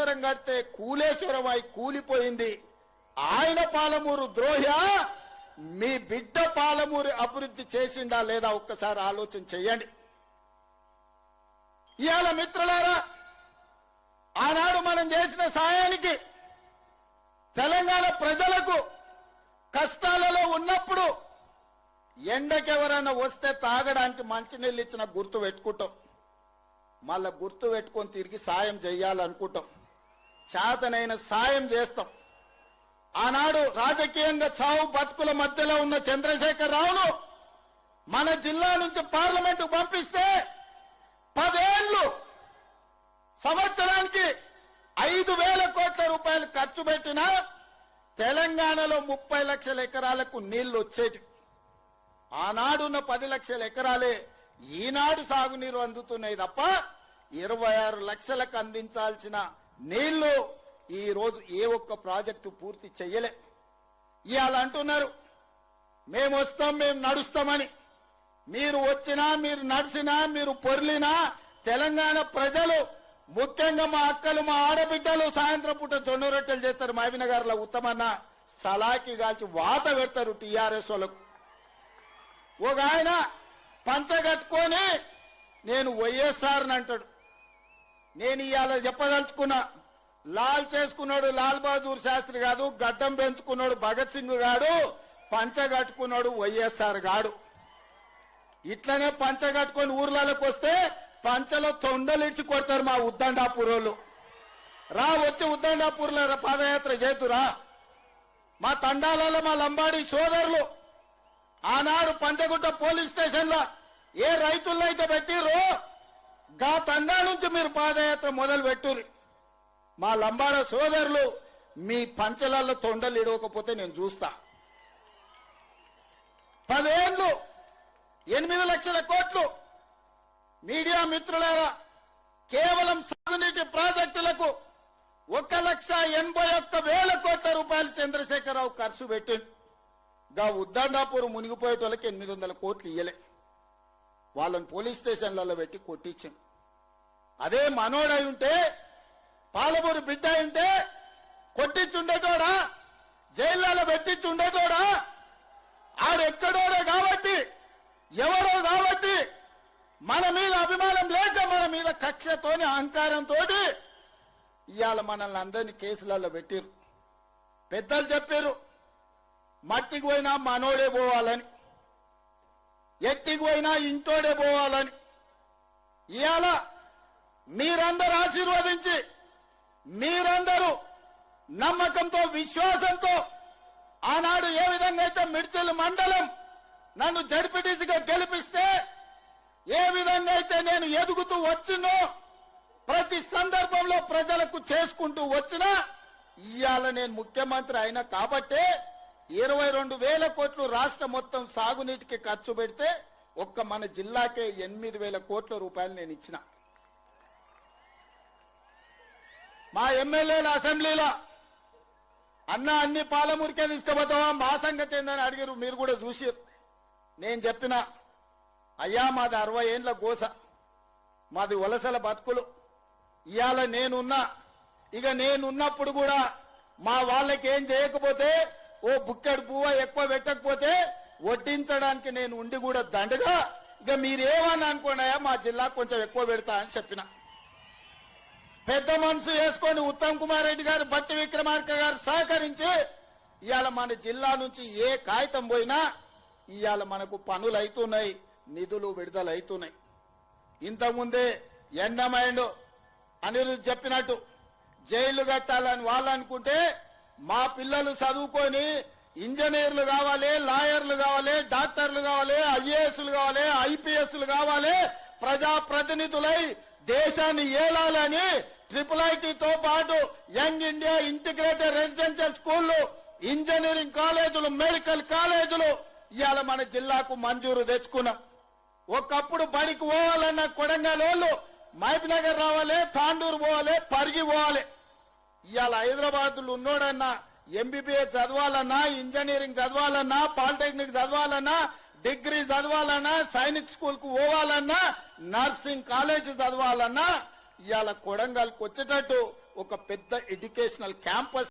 కాళేశ్వరం కడితే కూలేశ్వరం అయి కూలిపోయింది. ఆయన పాలమూరు ద్రోహి, మీ బిడ్డ పాలమూరు అభివృద్ధి చేసిందా లేదా ఒక్కసారి ఆలోచన చేయండి. ఇవాళ మిత్రులారా, ఆనాడు మనం చేసిన సాయానికి తెలంగాణ ప్రజలకు కష్టాలలో ఉన్నప్పుడు ఎండకెవరైనా వస్తే తాగడానికి మంచినీళ్ళు ఇచ్చిన గుర్తు పెట్టుకుంటాం. మళ్ళా గుర్తు పెట్టుకొని తిరిగి సాయం చేయాలనుకుంటాం. చేతనైన సాయం చేస్తాం. ఆనాడు రాజకీయంగా చావు బతుకుల మధ్యలో ఉన్న చంద్రశేఖర్ రావును మన జిల్లా నుంచి పార్లమెంటు పంపిస్తే 10 ఏళ్లు సంవత్సరానికి 5,000 కోట్ల రూపాయలు ఖర్చు పెట్టినా తెలంగాణలో 30 లక్షల ఎకరాలకు నీళ్లు వచ్చేటి. ఆనాడున్న 10 లక్షల ఎకరాలే ఈనాడు సాగునీరు అందుతున్నాయి తప్ప 26 లక్షలకు అందించాల్సిన నీళ్లు ఈ రోజు ఏ ఒక్క ప్రాజెక్టు పూర్తి చెయ్యలే. ఇవాళ అంటున్నారు మేము వస్తాం, మేము నడుస్తామని. మీరు వచ్చినా, మీరు నడిచినా, మీరు పొర్లినా తెలంగాణ ప్రజలు, ముఖ్యంగా మా అక్కలు, మా ఆడబిడ్డలు సాయంత్రం పూట జొన్న రొట్టెలు చేస్తారు. మహబూబ్నగర్లో ఉత్తమన్న సలాకి కాల్చి వాత పెడతారు టీఆర్ఎస్ వాళ్ళకు. ఒక ఆయన పంచ కట్టుకొని నేను వైఎస్ఆర్ అని అంటాడు. నేను ఇవాళ చెప్పదలుచుకున్నా, లాల్ చేసుకున్నాడు లాల్ బహదూర్ శాస్త్రి కాదు, గడ్డం పెంచుకున్నాడు భగత్ సింగ్ గాడు, పంచ కట్టుకున్నాడు వైఎస్ఆర్ గాడు. ఇట్లనే పంచ కట్టుకొని ఊర్లలోకి వస్తే పంచలో తొండలిచ్చి కొడతారు మా ఉద్దండాపూర్ వాళ్ళు. రా వచ్చి ఉద్దండాపూర్లో పాదయాత్ర చేతురా. మా తండాలలో మా లంబాడి సోదరులు ఆనాడు పంచగుట్ట పోలీస్ స్టేషన్ లో ఏ రైతుల్లో అయితే పెట్టిరో గా తండా నుంచి మీరు పాదయాత్ర మొదలు పెట్టుర్రి. మా లంబాడ సోదరులు మీ పంచలాల్లో తొండలు ఇడవకపోతే నేను చూస్తా. 10 ఏళ్లు 8 లక్షల కోట్లు. మీడియా మిత్రులారా, కేవలం సాగునీటి ప్రాజెక్టులకు 1,81,000 కోట్ల రూపాయలు చంద్రశేఖరరావు ఖర్చు పెట్టిండు. గా ఉద్దండాపూర్ మునిగిపోయేటోళ్ళకి 800 కోట్లు ఇయ్యలే. వాళ్ళని పోలీస్ స్టేషన్లలో పెట్టి కొట్టించింది. అదే మనోడై ఉంటే, పాలమూరు బిడ్డ ఉంటే కొట్టించుండేటోడా, జైళ్లలో పెట్టించుండేటోడా? ఆడెక్కడోడే కాబట్టి, ఎవరో కాబట్టి మన మీద అభిమానం లేక, మన మీద కక్షతోని అహంకారంతో ఇవాళ మనల్ని అందరినీ కేసులలో పెట్టిరు. పెద్దలు చెప్పారు మట్టికి పోయినా మనోడే పోవాలని, ఎట్టికి పోయినా ఇంటోడే పోవాలని. ఇవాళ మీరందరూ ఆశీర్వదించి, మీరందరూ నమ్మకంతో, విశ్వాసంతో ఆనాడు ఏ విధంగా అయితే మిడ్చల్ మండలం నన్ను జడ్పీటీసీగా గెలిపిస్తే, ఏ విధంగా అయితే నేను ఎదుగుతూ వచ్చినో, ప్రతి సందర్భంలో ప్రజలకు చేసుకుంటూ వచ్చినా, ఇవాళ నేను ముఖ్యమంత్రి అయినా కాబట్టే 22,000 కోట్లు రాష్ట్రం మొత్తం సాగునీటికి ఖర్చు పెడితే ఒక్క మన జిల్లాకే 8,000 కోట్ల రూపాయలు నేను ఇచ్చిన. మా ఎమ్మెల్యేల అసెంబ్లీలో అన్న అన్ని పాలమూరికే తీసుకుపోతావా, మా సంగతి ఏందని అడిగారు. మీరు కూడా చూసారు. నేను చెప్పిన అయ్యా మాది 60 ఏండ్ల గోస, మాది వలసల బతుకులు. ఇవాళ నేనున్నా, ఇక నేనున్నప్పుడు కూడా మా వాళ్ళకి ఏం చేయకపోతే, ఓ బుక్కెడు పువ్వ ఎక్కువ పెట్టకపోతే వడ్డించడానికి నేను ఉండి కూడా దండగా, ఇక మీరేమని అనుకోండియా మా జిల్లా కొంచెం ఎక్కువ పెడతా అని చెప్పిన. పెద్ద మనసు వేసుకొని ఉత్తమ్ కుమార్ రెడ్డి గారు, బట్టి విక్రమార్క గారు సహకరించి ఇవాళ మన జిల్లా నుంచి ఏ కాగితం పోయినా ఇవాళ మనకు పనులు అవుతున్నాయి, నిధులు విడుదల అవుతున్నాయి. ఇంతకుముందే ఎండమైండు అనిరుద్ధ్ చెప్పినట్టు జైళ్లు కట్టాలని వాళ్ళు అనుకుంటే, మా పిల్లలు చదువుకొని ఇంజనీర్లు కావాలి, లాయర్లు కావాలి, డాక్టర్లు కావాలి, ఐఏఎస్లు కావాలి, ఐపీఎస్లు కావాలి, ప్రజాప్రతినిధులై దేశాన్ని ఏలాలని IIITతో పాటు యంగ్ ఇండియా ఇంటిగ్రేటెడ్ రెసిడెన్షియల్ స్కూళ్లు, ఇంజనీరింగ్ కాలేజీలు, మెడికల్ కాలేజీలు ఇవాళ మన జిల్లాకు మంజూరు తెచ్చుకున్నాం. ఒకప్పుడు బడికి పోవాలన్న కొడంగలోళ్ళు మహబూబ్నగర్ రావాలి, తాండూరు పోవాలి, పరిగి పోవాలి. ఇవాళ హైదరాబాద్లో ఉన్నోడన్నా ఎంబీబీఎస్ చదవాలన్నా, ఇంజనీరింగ్ చదవాలన్నా, పాలిటెక్నిక్ చదవాలన్నా, డిగ్రీ చదవాలన్నా, సైనిక్ స్కూల్ కు పోవాలన్నా, నర్సింగ్ కాలేజీ చదవాలన్నా ఇవాళ కొడంగల్కి వచ్చేటట్టు ఒక పెద్ద ఎడ్యుకేషనల్ క్యాంపస్